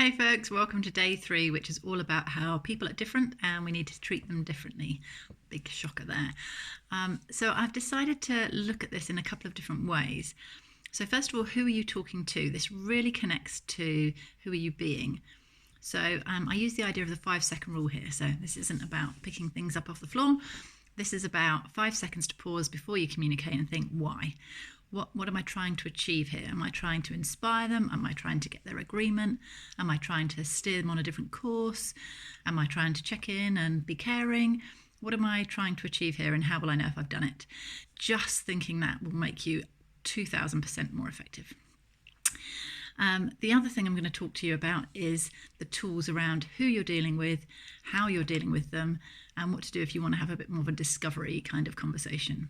Hey folks, welcome to day 3, which is all about how people are different and we need to treat them differently. Big shocker there. So I've decided to look at this in a couple of different ways. So first of all, who are you talking to? This really connects to who are you being. So I use the idea of the 5-second rule here. So this isn't about picking things up off the floor. This is about 5 seconds to pause before you communicate and think, why? What am I trying to achieve here? Am I trying to inspire them? Am I trying to get their agreement? Am I trying to steer them on a different course? Am I trying to check in and be caring? What am I trying to achieve here, and how will I know if I've done it? Just thinking that will make you 2,000% more effective. The other thing I'm going to talk to you about is the tools around who you're dealing with, how you're dealing with them, and what to do if you want to have a bit more of a discovery kind of conversation.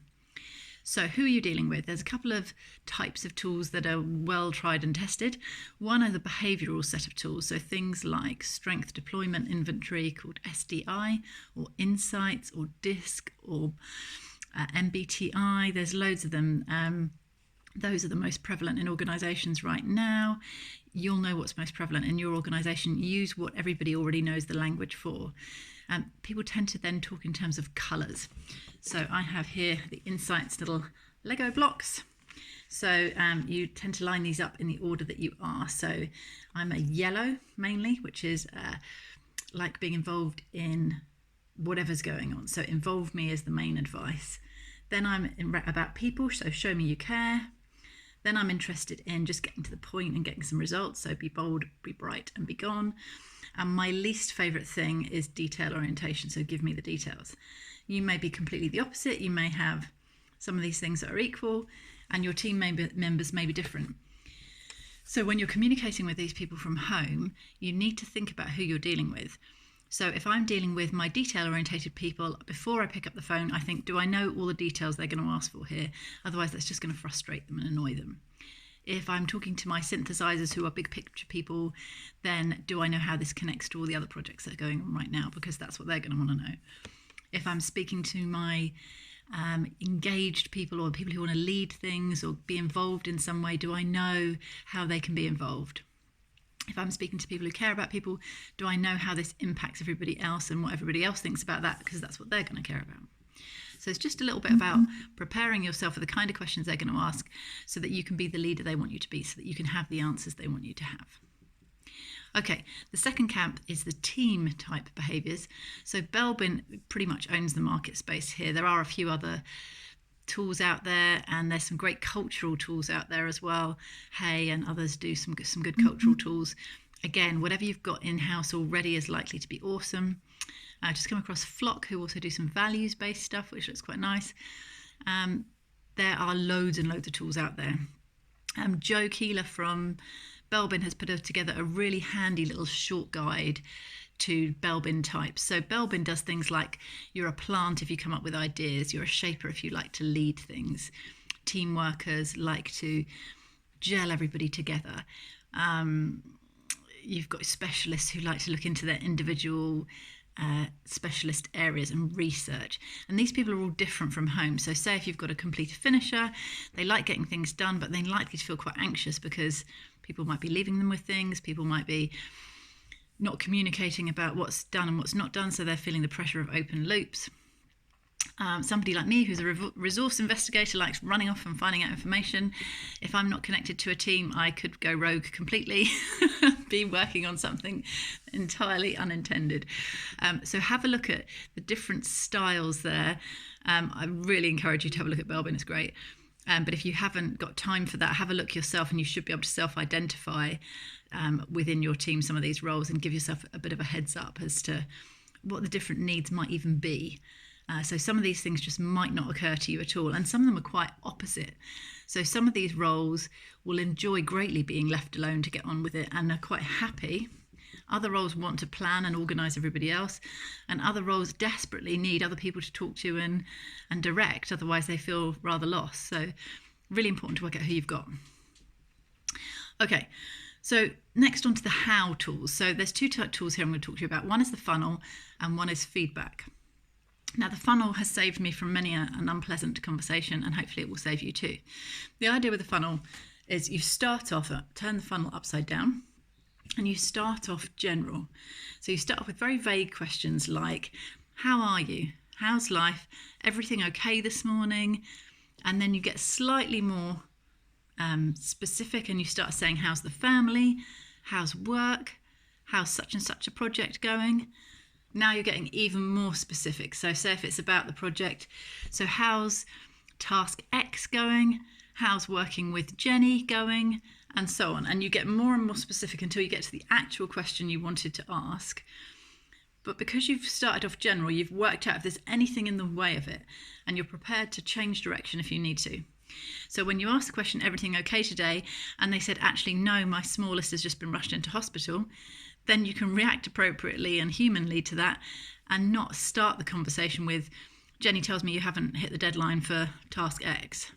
So who are you dealing with? There's a couple of types of tools that are well tried and tested. One are the behavioural set of tools, so things like strength deployment inventory called SDI, or insights, or DISC, or MBTI. There's loads of them. Those are the most prevalent in organisations right now. You'll know what's most prevalent in your organisation. Use what everybody already knows the language for. People tend to then talk in terms of colours. So I have here the insights little Lego blocks. So you tend to line these up in the order that you are. So I'm a yellow mainly, which is like being involved in whatever's going on. So involve me is the main advice. Then I'm about people, so show me you care. Then I'm interested in just getting to the point and getting some results. So be bold, be bright, and be gone. And my least favourite thing is detail orientation. So give me the details. You may be completely the opposite. You may have some of these things that are equal, and your team members may be different. So when you're communicating with these people from home, you need to think about who you're dealing with. So if I'm dealing with my detail-orientated people, before I pick up the phone, I think, do I know all the details they're going to ask for here? Otherwise, that's just going to frustrate them and annoy them. If I'm talking to my synthesizers who are big picture people, then do I know how this connects to all the other projects that are going on right now? Because that's what they're going to want to know. If I'm speaking to my engaged people, or people who want to lead things or be involved in some way, do I know how they can be involved? If I'm speaking to people who care about people, do I know how this impacts everybody else and what everybody else thinks about that? Because that's what they're going to care about. So it's just a little bit about preparing yourself for the kind of questions they're going to ask so that you can be the leader they want you to be, so that you can have the answers they want you to have. Okay, the second camp is the team type behaviours. So Belbin pretty much owns the market space here. There are a few other tools out there, and there's some great cultural tools out there as well. Hey, and others do some good cultural tools. Again, whatever you've got in-house already is likely to be awesome. I just come across Flock, who also do some values-based stuff, which looks quite nice. There are loads and loads of tools out there. Joe Keeler from Belbin has put together a really handy little short guide to Belbin types. So Belbin does things like, you're a plant if you come up with ideas, you're a shaper if you like to lead things, team workers like to gel everybody together. You've got specialists who like to look into their individual specialist areas and research. And these people are all different from home. So say if you've got a completer finisher, they like getting things done, but they're likely to feel quite anxious because people might be leaving them with things, people might be not communicating about what's done and what's not done, so they're feeling the pressure of open loops. Somebody like me, who's a resource investigator, likes running off and finding out information. If I'm not connected to a team, I could go rogue completely, be working on something entirely unintended. So have a look at the different styles there. I really encourage you to have a look at Belbin, it's great. But if you haven't got time for that, have a look yourself, and you should be able to self-identify within your team some of these roles and give yourself a bit of a heads up as to what the different needs might even be. So some of these things just might not occur to you at all, and some of them are quite opposite. So some of these roles will enjoy greatly being left alone to get on with it and are quite happy. Other roles want to plan and organise everybody else, and other roles desperately need other people to talk to and direct, otherwise they feel rather lost. So really important to work out who you've got. Okay, so next on to the how tools. So there's two tools here I'm going to talk to you about. One is the funnel and one is feedback. Now, the funnel has saved me from many an unpleasant conversation, and hopefully it will save you too. The idea with the funnel is you start off, turn the funnel upside down, and you start off general. So you start off with very vague questions like, how are you? How's life? Everything okay this morning? And then you get slightly more specific, and you start saying, how's the family? How's work? How's such and such a project going? Now you're getting even more specific. So say if it's about the project, so how's task X going? How's working with Jenny going? And so on. And you get more and more specific until you get to the actual question you wanted to ask. But because you've started off general, you've worked out if there's anything in the way of it, and you're prepared to change direction if you need to. So when you ask the question, everything okay today? And they said, actually, no, my smallest has just been rushed into hospital, then you can react appropriately and humanly to that and not start the conversation with, Jenny tells me you haven't hit the deadline for task X,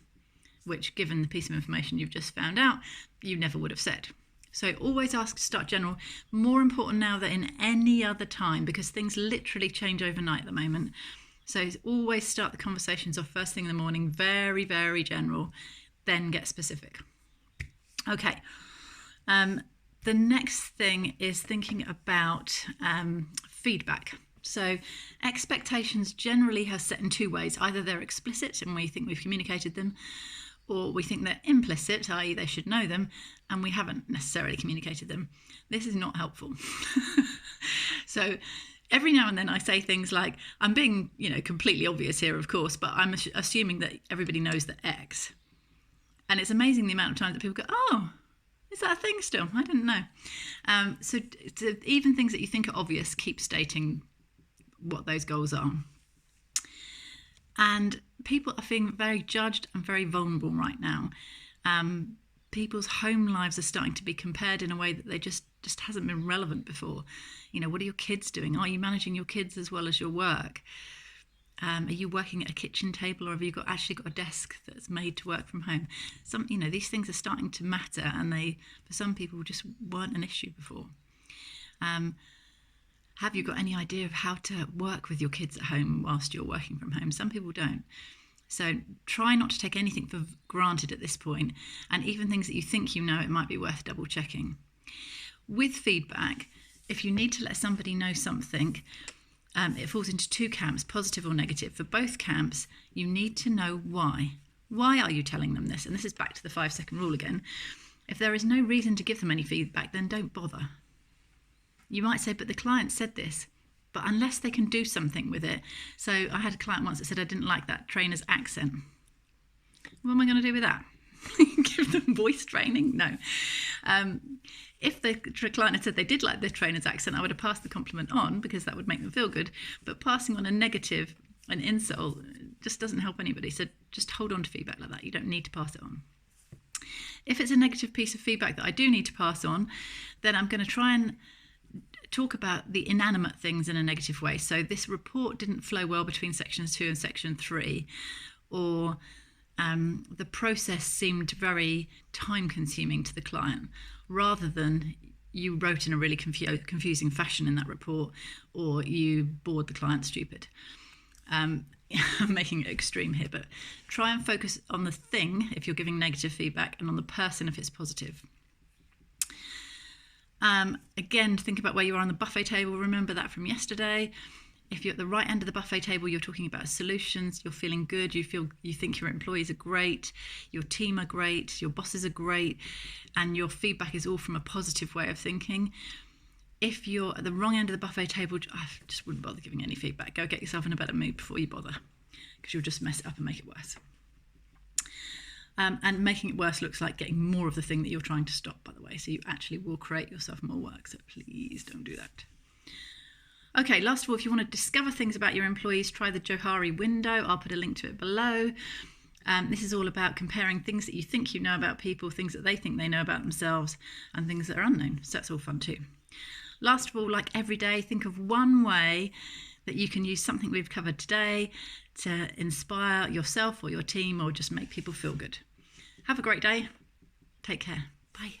which, given the piece of information you've just found out, you never would have said. So always ask to start general. More important now than in any other time, because things literally change overnight at the moment. So always start the conversations off first thing in the morning, very, very general, then get specific. Okay. The next thing is thinking about feedback. So expectations generally are set in two ways. Either they're explicit and we think we've communicated them, or we think they're implicit, i.e. they should know them, and we haven't necessarily communicated them. This is not helpful. So every now and then I say things like, I'm being, completely obvious here, of course, but I'm assuming that everybody knows that X. And it's amazing the amount of times that people go, oh, is that a thing still? I didn't know. So even things that you think are obvious, keep stating what those goals are. And people are feeling very judged and very vulnerable right now. People's home lives are starting to be compared in a way that they just hasn't been relevant before. What are your kids doing? Are you managing your kids as well as your work? Are you working at a kitchen table, or have you actually got a desk that's made to work from home? These things are starting to matter, and they, for some people, just weren't an issue before. Have you got any idea of how to work with your kids at home whilst you're working from home? Some people don't. So try not to take anything for granted at this point, and even things that you think you know, it might be worth double checking. With feedback, if you need to let somebody know something, it falls into two camps, positive or negative. For both camps, you need to know why. Why are you telling them this? And this is back to the 5-second rule again. If there is no reason to give them any feedback, then don't bother. You might say, but the client said this. But unless they can do something with it. So I had a client once that said, I didn't like that trainer's accent. What am I going to do with that? Give them voice training? No. If the client had said they did like the trainer's accent, I would have passed the compliment on because that would make them feel good. But passing on a negative, an insult, just doesn't help anybody. So just hold on to feedback like that. You don't need to pass it on. If it's a negative piece of feedback that I do need to pass on, then I'm going to try and talk about the inanimate things in a negative way. So this report didn't flow well between sections 2 and section 3, or the process seemed very time consuming to the client, rather than you wrote in a really confusing fashion in that report, or you bored the client stupid. I'm making it extreme here, but try and focus on the thing if you're giving negative feedback, and on the person if it's positive. Again, think about where you are on the buffet table. Remember that from yesterday. If you're at the right end of the buffet table, you're talking about solutions, you're feeling good, you think your employees are great, your team are great, your bosses are great, and your feedback is all from a positive way of thinking. If you're at the wrong end of the buffet table, I just wouldn't bother giving any feedback. Go get yourself in a better mood before you bother, because you'll just mess it up and make it worse. And making it worse looks like getting more of the thing that you're trying to stop, by the way. So you actually will create yourself more work. So please don't do that. Okay, last of all, if you want to discover things about your employees, try the Johari window. I'll put a link to it below. This is all about comparing things that you think you know about people, things that they think they know about themselves, and things that are unknown. So that's all fun too. Last of all, like every day, think of one way that you can use something we've covered today to inspire yourself or your team, or just make people feel good. Have a great day. Take care. Bye.